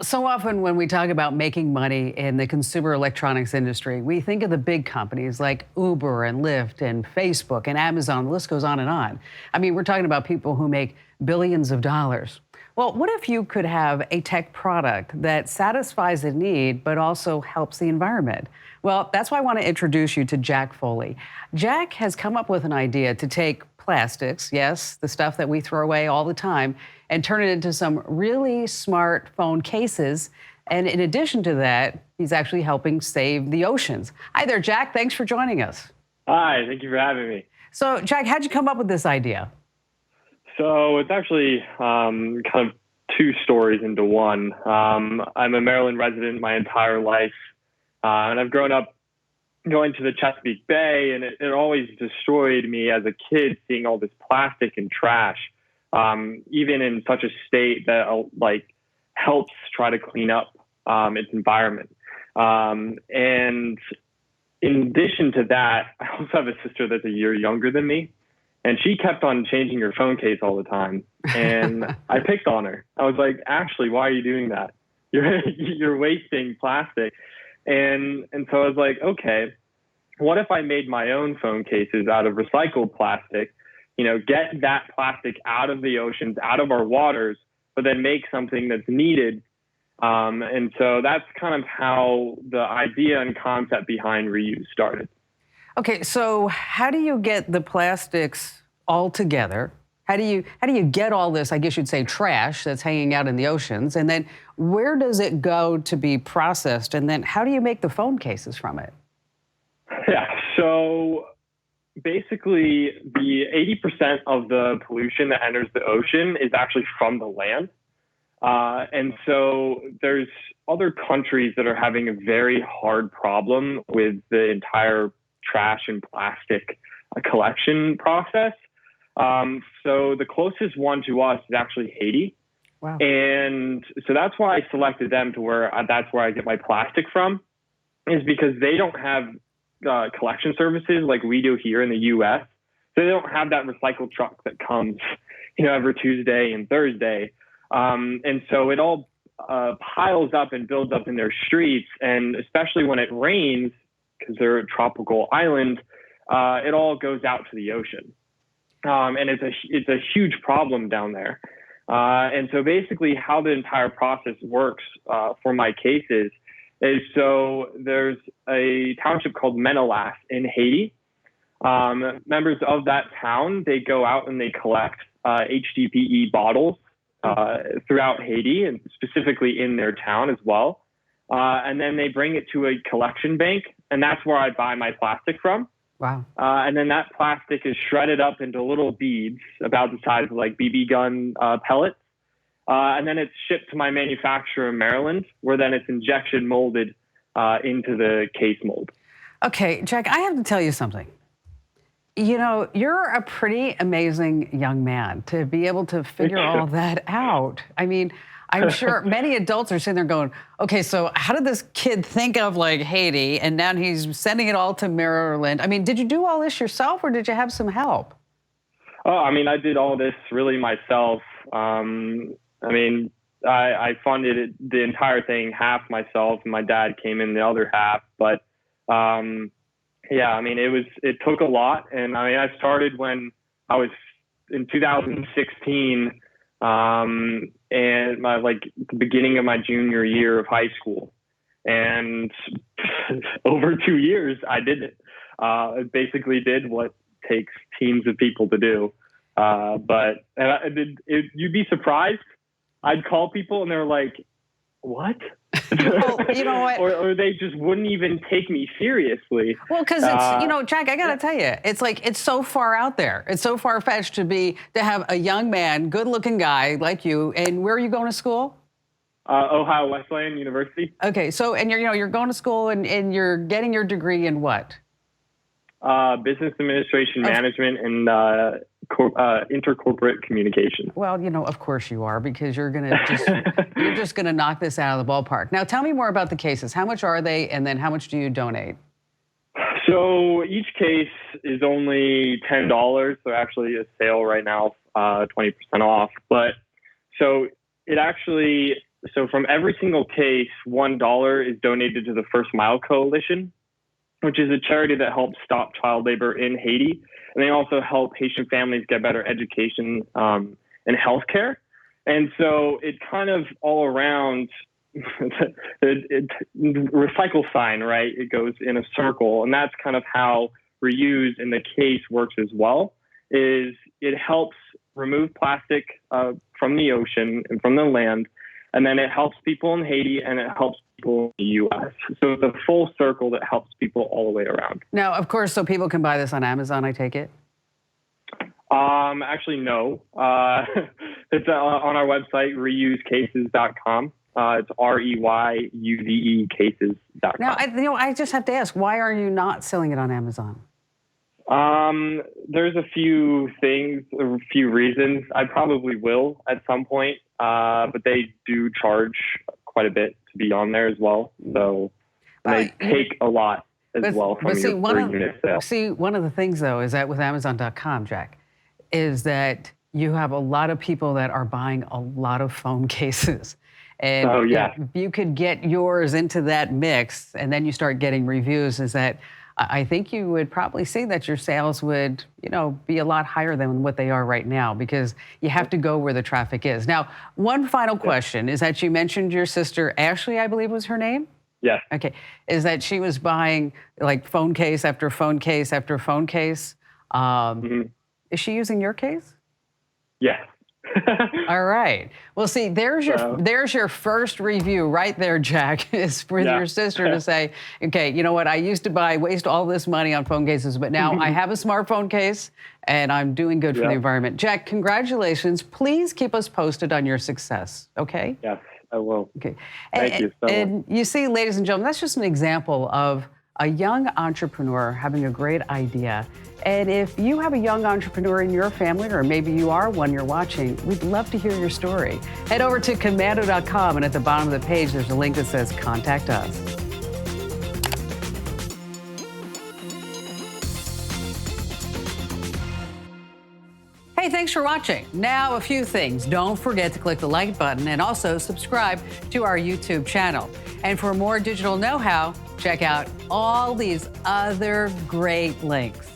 So often when we talk about making money in the consumer electronics industry, we think of the big companies like Uber and Lyft and Facebook and Amazon. The list goes on and on. I mean, we're talking about people who make billions of dollars. Well, what if you could have a tech product that satisfies a need but also helps the environment? Well, that's why I want to introduce you to Jack Foley. Jack has come up with an idea to take plastics, yes, the stuff that we throw away all the time, and turn it into some really smart phone cases. And in addition to that, he's actually helping save the oceans. Hi there, Jack. Thanks for joining us. Hi, thank you for having me. So, Jack, how'd you come up with this idea? So it's actually kind of two stories into one. I'm a Maryland resident my entire life, and I've grown up going to the Chesapeake Bay, and it always destroyed me as a kid seeing all this plastic and trash, even in such a state that helps try to clean up its environment. And in addition to that, I also have a sister that's a year younger than me, and she kept on changing her phone case all the time. And I picked on her. I was like, Ashley, why are you doing that? You're wasting plastic. And so I was like, okay, what if I made my own phone cases out of recycled plastic, get that plastic out of the oceans, out of our waters, but then make something that's needed. And so that's kind of how the idea and concept behind Reuse started. Okay, so how do you get the plastics all together? How do you get all this, I guess you'd say, trash that's hanging out in the oceans? And then where does it go to be processed? And then how do you make the phone cases from it? Yeah, so basically the 80% of the pollution that enters the ocean is actually from the land. And so there's other countries that are having a very hard problem with the entire trash and plastic collection process. So the closest one to us is actually Haiti. Wow. And so that's why I selected them that's where I get my plastic from, is because they don't have collection services like we do here in the U.S. So they don't have that recycled truck that comes, every Tuesday and Thursday. And so it all piles up and builds up in their streets. And especially when it rains, because they're a tropical island, it all goes out to the ocean. And it's a huge problem down there. And so basically how the entire process works for my cases is, so there's a township called Menelas in Haiti. Members of that town, they go out and they collect HDPE bottles throughout Haiti, and specifically in their town as well. And then they bring it to a collection bank, and that's where I buy my plastic from. Wow. And then that plastic is shredded up into little beads about the size of like BB gun pellets. And then it's shipped to my manufacturer in Maryland, where then it's injection molded into the case mold. Okay, Jack, I have to tell you something. You're a pretty amazing young man to be able to figure all that out. I mean, I'm sure many adults are sitting there going, okay, so how did this kid think of like Haiti and now he's sending it all to Maryland? I mean, did you do all this yourself or did you have some help? Oh, I mean, I did all this really myself. I funded the entire thing half myself, and my dad came in the other half. But it took a lot. And I started when I was in 2016. And the beginning of my junior year of high school, and over 2 years I did it. I basically did what takes teams of people to do. You'd be surprised. I'd call people and they're like, what? Well, you know what? or they just wouldn't even take me seriously. Well, because it's, Jack, I got to tell you, it's so far out there. It's so far-fetched to have a young man, good-looking guy like you. And where are you going to school? Ohio Wesleyan University. Okay, so, and you're going to school and you're getting your degree in what? Business administration, management, and intercorporate communication. Well, of course you are, because you're just gonna knock this out of the ballpark. Now, tell me more about the cases. How much are they, and then how much do you donate? So each case is only $10. They're actually a sale right now, 20% off. But so it actually, So from every single case, $1 is donated to the First Mile Coalition, which is a charity that helps stop child labor in Haiti. And they also help Haitian families get better education and healthcare. And so it kind of all around recycle sign, right? It goes in a circle. And that's kind of how reuse in the case works as well, is it helps remove plastic from the ocean and from the land. And then it helps people in Haiti and it helps people in the U.S. So it's a full circle that helps people all the way around. Now, of course, so people can buy this on Amazon, I take it? Actually, no. It's on our website, reyuzecases.com. It's REYUZE cases.com. Now, I just have to ask, why are you not selling it on Amazon? There's a few things, a few reasons. I probably will at some point, but they do charge quite a bit to be on there as well. So they take a lot as well from your per-unit sale. See, one of the things, though, is that with Amazon.com, Jack, is that you have a lot of people that are buying a lot of phone cases. And if you could get yours into that mix and then you start getting reviews, is that I think you would probably see that your sales would, be a lot higher than what they are right now, because you have to go where the traffic is. Now, one final question is that you mentioned your sister, Ashley, I believe was her name? Yes. Okay. Is that she was buying like phone case after phone case after phone case? Is she using your case? Yes. All right. Well, see, there's your first review right there, Jack, is for your sister to say, okay, you know what? I used to waste all this money on phone cases, but now I have a smartphone case and I'm doing good for the environment. Jack, congratulations. Please keep us posted on your success. Okay? Yes, I will. Okay. Thank you so much. And you see, ladies and gentlemen, that's just an example of a young entrepreneur having a great idea. And if you have a young entrepreneur in your family, or maybe you are one you're watching, we'd love to hear your story. Head over to komando.com, and at the bottom of the page, there's a link that says Contact Us. Hey, thanks for watching. Now, a few things. Don't forget to click the like button and also subscribe to our YouTube channel. And for more digital know-how, check out all these other great links.